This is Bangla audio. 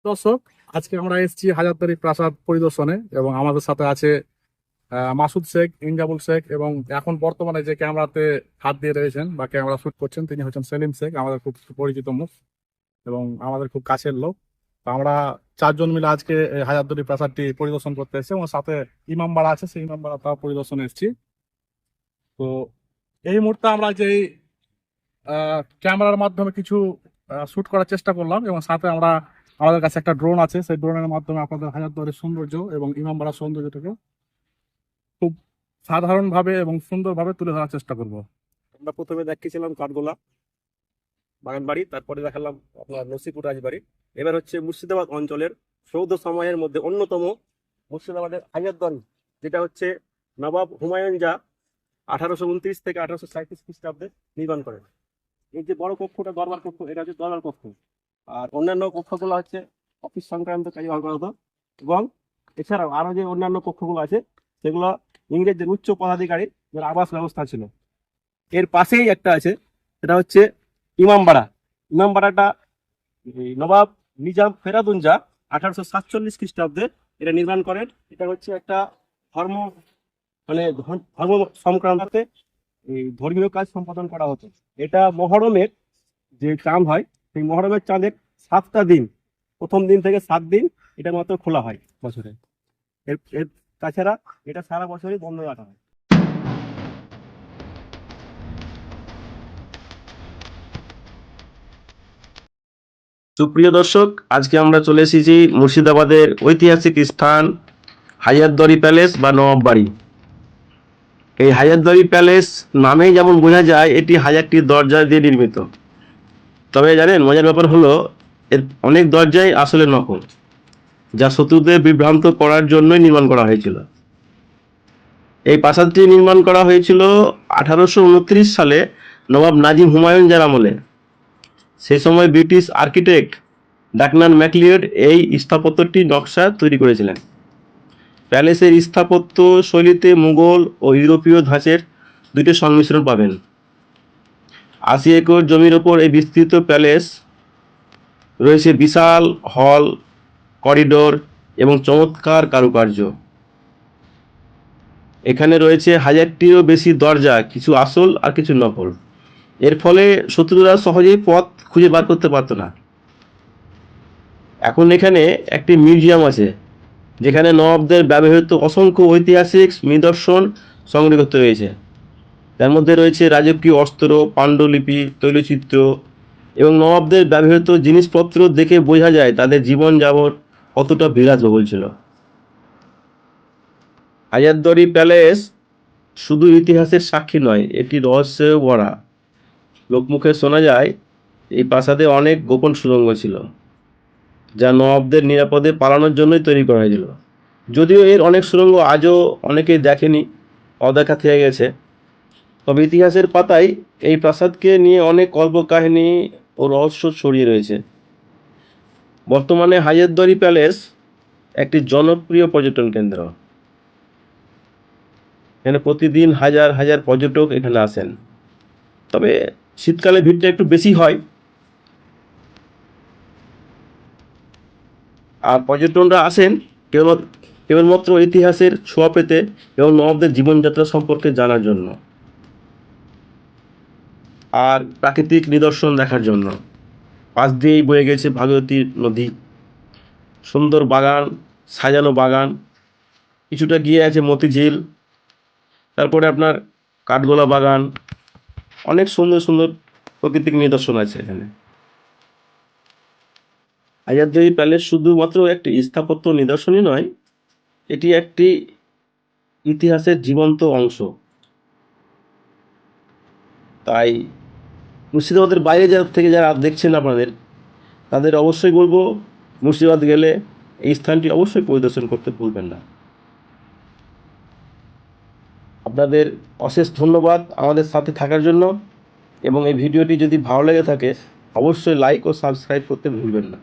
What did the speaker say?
দর্শক, আজকে আমরা এসেছি হাজারদুয়ারি প্রাসাদ পরিদর্শনে এবং আমাদের সাথে আছে মাসুদ শেখ, ইনজাবুল শেখ এবং এখন বর্তমানে যে ক্যামেরাতে হাত দিয়ে রয়েছেন বা ক্যামেরা শুট করছেন তিনি হচ্ছেন সেলিম শেখ, আমাদের খুব পরিচিত মুখ এবং আমাদের খুব কাছের লোক। তো আমরা চারজন মিলে আজকে এই হাজারদুয়ারি প্রাসাদটি পরিদর্শন করতে এসেছি এবং সাথে ইমামবাড়া আছে, সেই ইমামবাড়া তাও পরিদর্শনে এসেছি। তো এই মুহূর্তে আমরা যে ক্যামেরার মাধ্যমে কিছু শুট করার চেষ্টা করলাম এবং সাথে আমরা আমাদের কাছে একটা ড্রোন আছে, সেই ড্রোনের মাধ্যমে আপনাদের হাজারদুয়ারির সৌন্দর্য এবং ইমামবাড়ার সৌন্দর্যটাকে খুব সাধারণভাবে এবং সুন্দরভাবে তুলে ধরার চেষ্টা করব। আমরা প্রথমে দেখিয়েছিলাম কাঠগোলা বাগান বাড়ি, তারপরে দেখালাম আপনার নসিপুর রাজবাড়ি। এবার হচ্ছে মুর্শিদাবাদ অঞ্চলের সৌধ সময়ের মধ্যে অন্যতম মুর্শিদাবাদের হাজারদুয়ারি, যেটা হচ্ছে নবাব হুমায়ুন যা 1829 থেকে 1837 খ্রিস্টাব্দে নির্মাণ করেন। এই যে বড় কক্ষটা দরবার কক্ষ, এটা হচ্ছে দরবার কক্ষ। আর অন্যান্য কক্ষগুলো হচ্ছে অফিস সংক্রান্ত কাজে ব্যবহার করা হতো। এবং এছাড়াও আরো যে অন্যান্য কক্ষগুলো আছে সেগুলো ইংরেজদের উচ্চ পদাধিকারী আবাস ব্যবস্থা ছিল। এর পাশেই একটা আছে, সেটা হচ্ছে ইমামবাড়া। ইমামবাড়াটা নবাব নিজাম ফেরাদুনজা 1847 খ্রিস্টাব্দে এটা নির্মাণ করেন। এটা হচ্ছে একটা ধর্ম ধর্ম সংক্রান্তে এই ধর্মীয় কাজ সম্পাদন করা হতো। এটা মহরমের যে চাঁদ হয়, সেই মহরমের চাঁদের 7টা দিন, প্রথম দিন থেকে 7 দিন এটা মাত্র খোলা হয় বছরে। এর এর তাছাড়া এটা সারা বছরই বন্ধ রাখা হয়। সুপ্রিয় দর্শক, আজকে আমরা চলে এসেছি মুর্শিদাবাদের ঐতিহাসিক স্থান হাজারদুয়ারি প্যালেস বা নবাব বাড়ি। এই হাজারদুয়ারি প্যালেস নামেই যেমন বোঝা যায় এটি হাজারটি দরজা দিয়ে নির্মিত। তবে জানেন, মজার ব্যাপার হলো এর অনেক দরজাই আসলে নকল, যা শত্রুদের বিভ্রান্ত করার জন্যই নির্মাণ করা হয়েছিল। এই প্রাসাদটি নির্মাণ করা হয়েছিল 1829 সালে নবাব নাজিম হুমায়ুন যার আমলে। সেই সময় ব্রিটিশ আর্কিটেক্ট ডাকনান ম্যাকলিওড এই স্থাপত্যটি নকশা তৈরি করেছিলেন। প্যালেসের স্থাপত্য শৈলীতে মুঘল ও ইউরোপীয় ধাঁচের দুটি সংমিশ্রণ পাবেন। 80 একর জমির ওপর এই বিস্তৃত প্যালেস রয়েছে বিশাল হল, করিডোর এবং চমৎকার কারুকার্য। এখানে রয়েছে 1000টিরও বেশি দরজা, কিছু আসল আর কিছু নকল। এর ফলে শত্রুরা সহজেই পথ খুঁজে বার করতে পারত না। এখন এখানে একটি মিউজিয়াম আছে, যেখানে নবাবদের ব্যবহৃত অসংখ্য ঐতিহাসিক নিদর্শন সংরক্ষিত রয়েছে। তার মধ্যে রয়েছে রাজকীয় অস্ত্র, পাণ্ডুলিপি, তৈলচিত্র এবং নবাবদের ব্যবহৃত জিনিসপত্র দেখে বোঝা যায় তাদের জীবনযাপন কতটা বিলাসবহুল ছিল। হাজারদুয়ারি প্যালেস শুধু ইতিহাসের সাক্ষী নয়, এটি রহস্যেও ভরা। লোকমুখে শোনা যায় এই প্রাসাদে অনেক গোপন সুড়ঙ্গ ছিল, যা নবাবদের নিরাপদে পালানোর জন্যই তৈরি করা হয়েছিল। যদিও এর অনেক সুড়ঙ্গ আজও অনেকেই দেখেনি, অদেখা থেকে গেছে। তবে ইতিহাসের পাতায় এই প্রাসাদকে নিয়ে অনেক কল্পকাহিনী ও রহস্য ছড়িয়ে রয়েছে। বর্তমানে হাজারদুয়ারি প্যালেস একটি জনপ্রিয় পর্যটন কেন্দ্র। এখানে প্রতিদিন হাজার হাজার পর্যটক এখানে আসেন। তবে শীতকালে ভিড়টা একটু বেশি হয়। আর পর্যটকরা আসেন কেবলমাত্র ইতিহাসের ছোঁয়া পেতে এবং নবাবদের জীবনযাত্রা সম্পর্কে জানার জন্য, আর প্রাকৃতিক নিদর্শন দেখার জন্য। পাশ দিয়েই বয়ে গেছে ভাগীরথী নদী, সুন্দর বাগান, সাজানো বাগান, কিছুটা গিয়ে আছে মতিঝিল, তারপরে আপনার কাঠগোলা বাগান। অনেক সুন্দর সুন্দর প্রাকৃতিক নিদর্শন আছে এখানে। হাজারদুয়ারি প্যালেস শুধুমাত্র একটি স্থাপত্য নিদর্শনই নয়, এটি একটি ইতিহাসের জীবন্ত অংশ। তাই মুর্শিদাবাদের বাইরে থেকে যারা দেখছেন আপনাদের, তাদের অবশ্যই বলবো মুর্শিদাবাদ গেলে এই স্থানটি অবশ্যই পরিদর্শন করতে ভুলবেন না। আপনাদের অশেষ ধন্যবাদ আমাদের সাথে থাকার জন্য, এবং এই ভিডিওটি যদি ভালো লেগে থাকে অবশ্যই লাইক ও সাবস্ক্রাইব করতে ভুলবেন না।